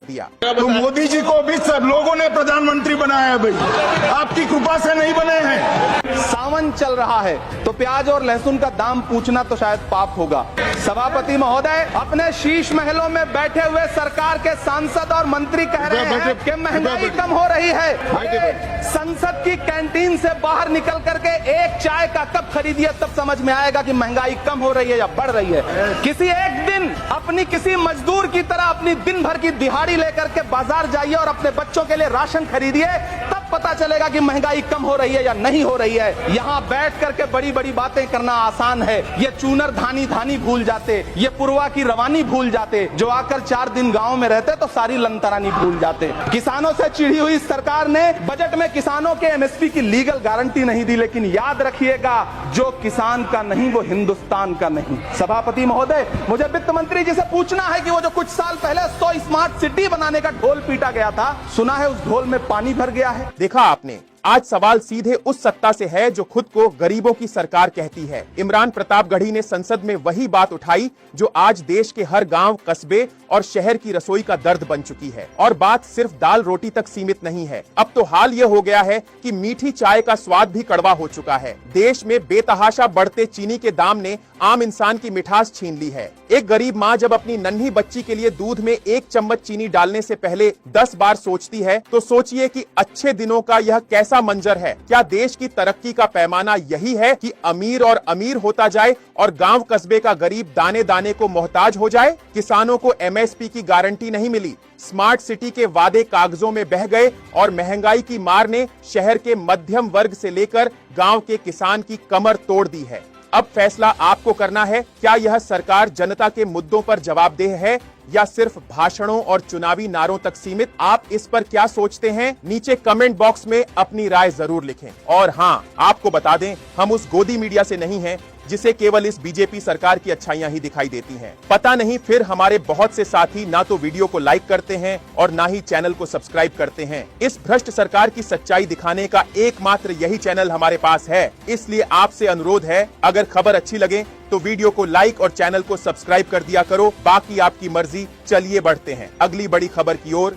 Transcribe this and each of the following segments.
दिया। तो मोदी जी को भी सब लोगों ने प्रधानमंत्री बनाया है भाई, आपकी कृपा से नहीं बने हैं। सावन चल रहा है तो प्याज और लहसुन का दाम पूछना तो शायद पाप होगा। सभापति महोदय, अपने शीश महलों में बैठे हुए सरकार के सांसद और मंत्री कह रहे हैं कि महंगाई कम हो रही है। संसद की कैंटीन से बाहर निकल करके एक चाय का कप खरीदिए, तब समझ में आएगा कि महंगाई कम हो रही है या बढ़ रही है। किसी एक दिन अपनी किसी मजदूर की तरह अपनी दिन भर की दिहाड़ी लेकर के बाजार जाइए और अपने बच्चों के लिए राशन खरीदिए, तब पता चलेगा कि महंगाई कम हो रही है या नहीं हो रही है। यहाँ बैठ करके बड़ी बड़ी बातें करना आसान है। ये चूनर धानी धानी भूल जाते, ये पुरवा की रवानी भूल जाते, जो आकर 4 दिन गांव में रहते तो सारी लंतरानी भूल जाते। किसानों से चिढ़ी हुई सरकार ने बजट में किसानों के एमएसपी की लीगल गारंटी नहीं दी, लेकिन याद रखिएगा, जो किसान का नहीं वो हिंदुस्तान का नहीं। सभापति महोदय, मुझे वित्त मंत्री जी से पूछना है कि वो जो कुछ साल पहले 100 स्मार्ट सिटी बनाने का ढोल पीटा गया था, सुना है उस ढोल में पानी भर गया है। देखा आपने, आज सवाल सीधे उस सत्ता से है जो खुद को गरीबों की सरकार कहती है। इमरान प्रतापगढ़ी ने संसद में वही बात उठाई जो आज देश के हर गांव, कस्बे और शहर की रसोई का दर्द बन चुकी है। और बात सिर्फ दाल रोटी तक सीमित नहीं है, अब तो हाल ये हो गया है कि मीठी चाय का स्वाद भी कड़वा हो चुका है। देश में बेतहाशा बढ़ते चीनी के दाम ने आम इंसान की मिठास छीन ली है। एक गरीब माँ जब अपनी नन्ही बच्ची के लिए दूध में 1 चम्मच चीनी डालने से पहले 10 बार सोचती है, तो सोचिए कि अच्छे दिनों का यह कैसा मंजर है। क्या देश की तरक्की का पैमाना यही है कि अमीर और अमीर होता जाए और गांव कस्बे का गरीब दाने दाने को मोहताज हो जाए? किसानों को एमएसपी की गारंटी नहीं मिली, स्मार्ट सिटी के वादे कागजों में बह गए और महंगाई की मार ने शहर के मध्यम वर्ग से लेकर गांव के किसान की कमर तोड़ दी है। अब फैसला आपको करना है, क्या यह सरकार जनता के मुद्दों पर जवाबदेह है या सिर्फ भाषणों और चुनावी नारों तक सीमित? आप इस पर क्या सोचते हैं? नीचे कमेंट बॉक्स में अपनी राय जरूर लिखें। और हाँ, आपको बता दें, हम उस गोदी मीडिया से नहीं हैं जिसे केवल इस बीजेपी सरकार की अच्छाइयां ही दिखाई देती हैं। पता नहीं फिर हमारे बहुत से साथी ना तो वीडियो को लाइक करते हैं और ना ही चैनल को सब्सक्राइब करते हैं। इस भ्रष्ट सरकार की सच्चाई दिखाने का एकमात्र यही चैनल हमारे पास है, इसलिए आपसे अनुरोध है, अगर खबर अच्छी लगे तो वीडियो को लाइक और चैनल को सब्सक्राइब कर दिया करो। बाकी आपकी मर्जी। चलिए बढ़ते हैं अगली बड़ी खबर की ओर।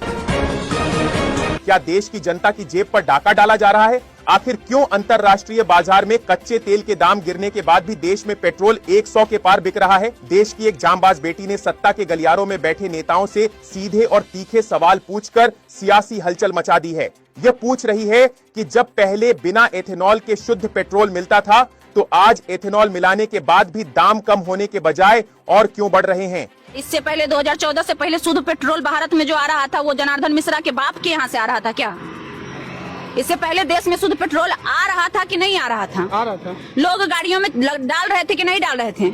क्या देश की जनता की जेब पर डाका डाला जा रहा है? आखिर क्यों अंतर्राष्ट्रीय बाजार में कच्चे तेल के दाम गिरने के बाद भी देश में पेट्रोल 100 के पार बिक रहा है? देश की एक जांबाज बेटी ने सत्ता के गलियारों में बैठे नेताओं से सीधे और तीखे सवाल पूछकर सियासी हलचल मचा दी है। यह पूछ रही है कि जब पहले बिना एथेनॉल के शुद्ध पेट्रोल मिलता था, तो आज एथेनॉल मिलाने के बाद भी दाम कम होने के बजाय और क्यों बढ़ रहे हैं? इससे पहले 2014 से पहले शुद्ध पेट्रोल भारत में जो आ रहा था वो जनार्दन मिश्रा के बाप के यहाँ से आ रहा था क्या? इससे पहले देश में शुद्ध पेट्रोल आ रहा था कि नहीं आ रहा था? आ रहा था। लोग गाड़ियों में डाल रहे थे कि नहीं डाल रहे थे?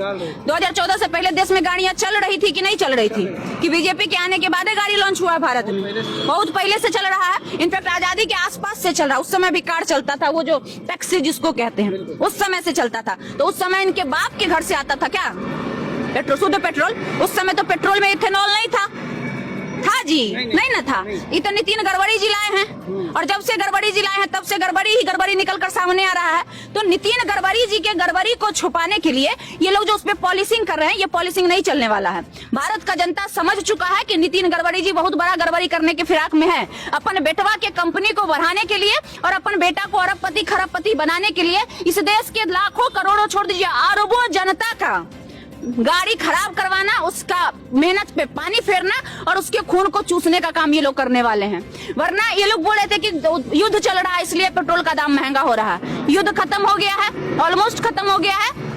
2014 से पहले देश में गाड़ियां चल रही थी कि नहीं चल रही थी? कि बीजेपी के आने के बाद गाड़ी लॉन्च हुआ भारत में? बहुत पहले से चल रहा है। इनफैक्ट आजादी के आसपास से चल रहा है। उस समय भी कार चलता था, वो जो टैक्सी जिसको कहते हैं, उस समय से चलता था। तो उस समय इनके बाप के घर से आता था क्या पेट्रोल, शुद्ध पेट्रोल? उस समय तो पेट्रोल में इथेनॉल नहीं था जी, नहीं ना था। इतनी 3 गड़बड़ी जिलाए हैं, और जब से गड़बड़ी जिलाए हैं तब से गड़बड़ी ही गड़बड़ी निकल कर सामने आ रहा है। तो नितिन गड़बड़ी जी के गड़बड़ी को छुपाने के लिए ये लोग जो उस पे पॉलिसिंग कर रहे हैं, ये पॉलिसिंग नहीं चलने वाला है। भारत का जनता समझ चुका है कि नितिन गड़बड़ी जी बहुत बड़ा गड़बड़ी करने के फिराक में है। अपन बेटवा के कंपनी को बढ़ाने के लिए और अपन बेटा को अरबपति खरबपति बनाने के लिए इस देश के लाखों करोड़ों, छोड़ दीजिए अरबों जनता का गाड़ी खराब करवाना, उसका मेहनत पे पानी फेरना और उसके खून को चूसने का काम ये लोग करने वाले हैं। वरना ये लोग बोल रहे थे कि युद्ध चल रहा है इसलिए पेट्रोल का दाम महंगा हो रहा है। युद्ध खत्म हो गया है, ऑलमोस्ट खत्म हो गया है।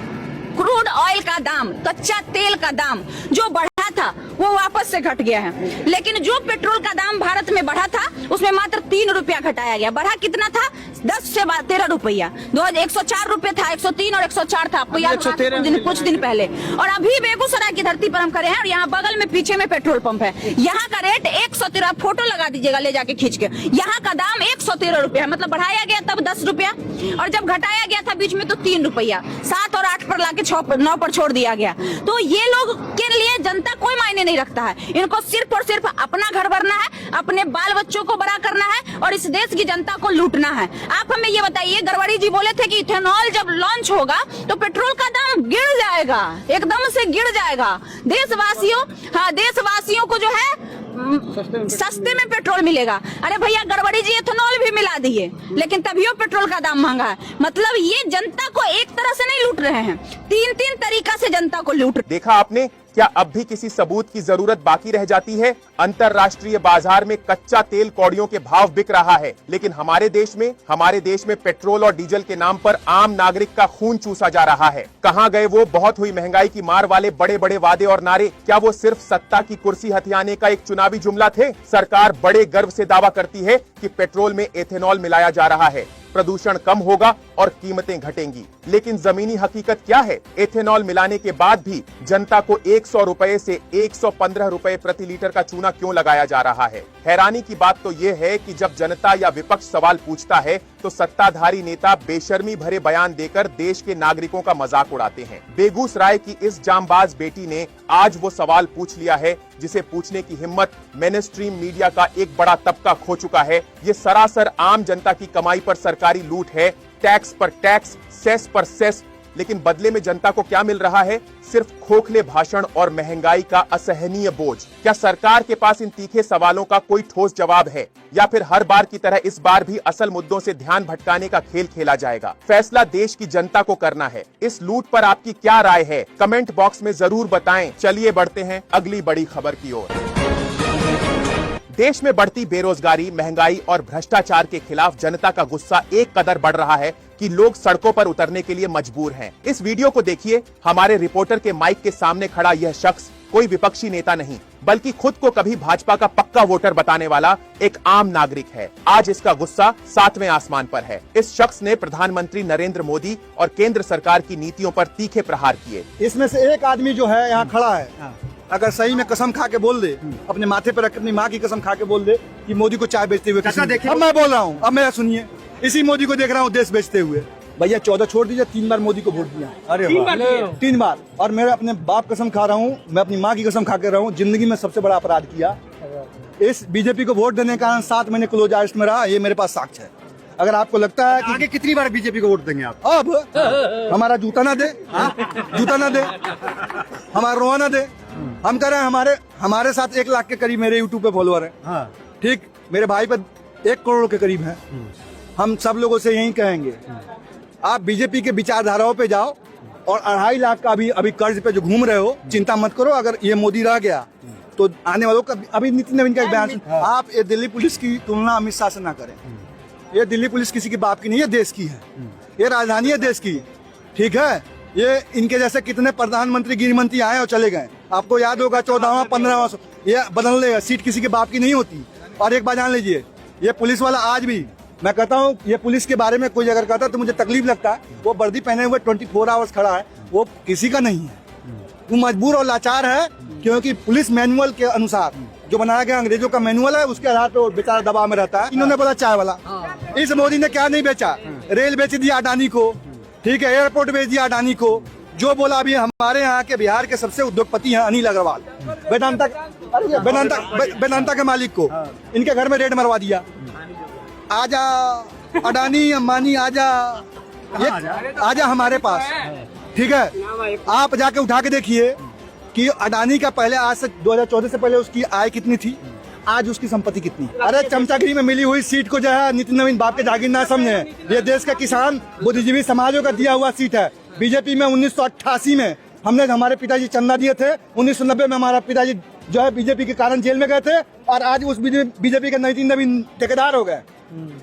क्रूड ऑयल का दाम, कच्चा तेल का दाम जो बढ़ा था वो वापस से घट गया है। लेकिन जो पेट्रोल का दाम भारत में बढ़ा था उसमें मात्र 3 रुपया घटाया गया। बढ़ा कितना था? 10 से 13 रुपया। 104 रुपए था, 103 और 104 था, आपको याद कुछ दिन पहले। और अभी बेगूसराय की धरती पर हम खड़े हैं और यहाँ बगल में पीछे में पेट्रोल पंप है। यहाँ का रेट 113, फोटो लगा दीजिएगा ले जाके खींच के। यहाँ का दाम 113 रुपया है। मतलब बढ़ाया गया तब 10 रुपया और जब घटाया गया था बीच में तो 3 रुपया। 7 और 8 पर लाके 9 पर छोड़ दिया गया। तो ये लोग के लिए जनता कोई मायने नहीं रखता है। इनको सिर्फ और सिर्फ अपना घर भरना है, अपने बाल बच्चों को बड़ा करना है और इस देश की जनता को लूटना है। आप हमें ये बताइए, गड़बड़ी जी बोले थे कि इथेनॉल जब लॉन्च होगा तो पेट्रोल का दाम गिर जाएगा, एकदम से गिर जाएगा। देशवासियों को जो है सस्ते में पेट्रोल मिलेगा। अरे भैया गड़बड़ी जी, इथेनॉल भी मिला दिए, लेकिन तभियो पेट्रोल का दाम महंगा है। मतलब ये जनता को एक तरह से नहीं लूट रहे हैं, तीन तीन तरीका से जनता को लूट। देखा आपने, क्या अब भी किसी सबूत की जरूरत बाकी रह जाती है? अंतरराष्ट्रीय बाजार में कच्चा तेल कौड़ियों के भाव बिक रहा है, लेकिन हमारे देश में पेट्रोल और डीजल के नाम पर आम नागरिक का खून चूसा जा रहा है। कहां गए वो बहुत हुई महंगाई की मार वाले बड़े बड़े वादे और नारे? क्या वो सिर्फ सत्ता की कुर्सी हथियाने का एक चुनावी जुमला थे? सरकार बड़े गर्व से दावा करती है कि पेट्रोल में एथेनॉल मिलाया जा रहा है, प्रदूषण कम होगा और कीमतें घटेंगी, लेकिन जमीनी हकीकत क्या है? एथेनॉल मिलाने के बाद भी जनता को 100 रुपए से 115 रुपए प्रति लीटर का चूना क्यों लगाया जा रहा है? हैरानी की बात तो यह है कि जब जनता या विपक्ष सवाल पूछता है तो सत्ताधारी नेता बेशर्मी भरे बयान देकर देश के नागरिकों का मजाक उड़ाते हैं। बेगूसराय की इस जांबाज बेटी ने आज वो सवाल पूछ लिया है जिसे पूछने की हिम्मत मेन स्ट्रीम मीडिया का एक बड़ा तबका खो चुका है। ये सरासर आम जनता की कमाई पर सरकारी लूट है, टैक्स पर टैक्स, सेस पर सेस, लेकिन बदले में जनता को क्या मिल रहा है? सिर्फ खोखले भाषण और महंगाई का असहनीय बोझ। क्या सरकार के पास इन तीखे सवालों का कोई ठोस जवाब है, या फिर हर बार की तरह इस बार भी असल मुद्दों से ध्यान भटकाने का खेल खेला जाएगा? फैसला देश की जनता को करना है। इस लूट पर आपकी क्या राय है? कमेंट बॉक्स में जरूर बताएं। चलिए बढ़ते हैं अगली बड़ी खबर की ओर। देश में बढ़ती बेरोजगारी, महंगाई और भ्रष्टाचार के खिलाफ जनता का गुस्सा एक कदर बढ़ रहा है कि लोग सड़कों पर उतरने के लिए मजबूर हैं। इस वीडियो को देखिए। हमारे रिपोर्टर के माइक के सामने खड़ा यह शख्स कोई विपक्षी नेता नहीं, बल्कि खुद को कभी भाजपा का पक्का वोटर बताने वाला एक आम नागरिक है। आज इसका गुस्सा 7वें आसमान पर है। इस शख्स ने प्रधानमंत्री नरेंद्र मोदी और केंद्र सरकार की नीतियों पर तीखे प्रहार किए। इसमें से एक आदमी जो है यहाँ खड़ा है, अगर सही में कसम खा के बोल दे, अपने माथे पर रख अपनी माँ की कसम खा के बोल दे कि मोदी को चाय बेचते हुए अब मैं बोल रहा हूँ, अब मेरा सुनिए, इसी मोदी को देख रहा हूँ देश बेचते हुए। भैया 14 छोड़ दीजिए, 3 बार मोदी को वोट दिया। अरे 3 बार। और मैं अपने बाप कसम खा रहा हूँ, मैं अपनी माँ की कसम खा के रहा हूँ, जिंदगी में सबसे बड़ा अपराध किया। इस बीजेपी को वोट देने के कारण 7 महीने क्लोज अरेस्ट में रहा, ये मेरे पास साक्ष्य है। अगर आपको लगता है कि आगे कितनी बार बीजेपी को वोट देंगे आप? अब हमारा जूता ना दे, जूता ना दे, हमारा रोआ ना दे। हम कह रहे हैं हमारे साथ 1 लाख के करीब मेरे यूट्यूब पे फॉलोअर है। ठीक, मेरे भाई पर 1 करोड़ के करीब है। हम सब लोगों से यही कहेंगे, आप बीजेपी के विचारधाराओं पे जाओ और 2.5 लाख का अभी कर्ज पे जो घूम रहे हो, चिंता मत करो। अगर ये मोदी रह गया तो आने वालों का, अभी नितिन नवीन का एक बयान, आप ये दिल्ली पुलिस की तुलना अमित शाह से ना करें। ये दिल्ली पुलिस किसी के बाप की नहीं है, देश की है। ये राजधानी है देश की, ठीक है। ये इनके जैसे कितने प्रधानमंत्री गृह मंत्री आए और चले गए। आपको याद होगा 14वां 15वां ये बदल लेगा, सीट किसी के बाप की नहीं होती। और एक बात जान लीजिए, ये पुलिस वाला आज भी, मैं कहता हूँ ये पुलिस के बारे में कोई अगर कहता तो मुझे तकलीफ लगता है। वो वर्दी पहने हुए 24 आवर्स खड़ा है, वो किसी का नहीं है। वो मजबूर और लाचार है, क्योंकि पुलिस मैनुअल के अनुसार जो बनाया गया अंग्रेजों का मैनुअल है, उसके आधार पर वो बेचारा दबाव में रहता है। इन्होंने बोला चाय वाला, इस मोदी ने क्या नहीं बेचा? रेल बेच दिया अडानी को, ठीक है, एयरपोर्ट बेच दिया अडानी को। जो बोला अभी हमारे यहाँ के बिहार के सबसे उद्योगपति हैं अनिल अग्रवाल, वेदांता के मालिक को इनके घर में रेड मरवा दिया। आजा अडानी अंबानी, आजा हमारे पास, ठीक है। आप जाके उठा के देखिए कि अडानी का पहले, आज से 2014 से पहले उसकी आय कितनी थी, आज उसकी संपत्ति कितनी। अरे चमचागिरी में मिली हुई सीट को जो है नितिन नवीन बाप के जागीर ना समझे। ये देश का किसान बुद्धिजीवी समाजों का दिया हुआ सीट है। बीजेपी में 1988 में हमने हमारे पिताजी चंदा दिए थे, 1990 में हमारा पिताजी जो है बीजेपी के कारण जेल में गए थे, और आज उस बीजेपी के नितिन नवीन ठेकेदार हो गए।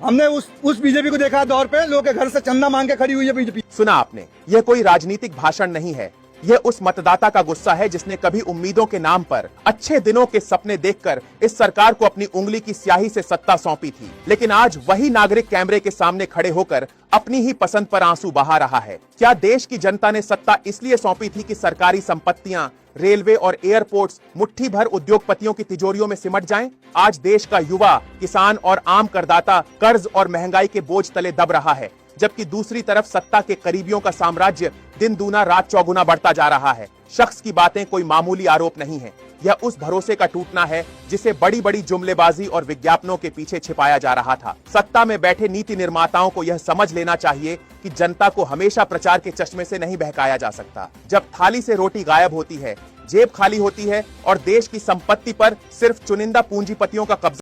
हमने उस बीजेपी को देखा दौर पे, लोगों के घर से चंदा मांग के खड़ी हुई है बीजेपी। सुना आपने, यह कोई राजनीतिक भाषण नहीं है, यह उस मतदाता का गुस्सा है जिसने कभी उम्मीदों के नाम पर अच्छे दिनों के सपने देखकर इस सरकार को अपनी उंगली की स्याही से सत्ता सौंपी थी, लेकिन आज वही नागरिक कैमरे के सामने खड़े होकर अपनी ही पसंद पर आंसू बहा रहा है। क्या देश की जनता ने सत्ता इसलिए सौंपी थी कि सरकारी संपत्तियां, रेलवे और एयरपोर्ट्स मुट्ठी भर उद्योगपतियों की तिजोरियों में सिमट जाएं? आज देश का युवा, किसान और आम करदाता कर्ज और महंगाई के बोझ तले दब रहा है, जबकि दूसरी तरफ सत्ता के करीबियों का साम्राज्य दिन दूना रात चौगुना बढ़ता जा रहा है। शख्स की बातें कोई मामूली आरोप नहीं है, यह उस भरोसे का टूटना है जिसे बड़ी बड़ी जुमलेबाजी और विज्ञापनों के पीछे छिपाया जा रहा था। सत्ता में बैठे नीति निर्माताओं को यह समझ लेना चाहिए कि जनता को हमेशा प्रचार के चश्मे से नहीं बहकाया जा सकता। जब थाली से रोटी गायब होती है, जेब खाली होती है और देश की संपत्ति पर सिर्फ चुनिंदा पूंजीपतियों का कब्जा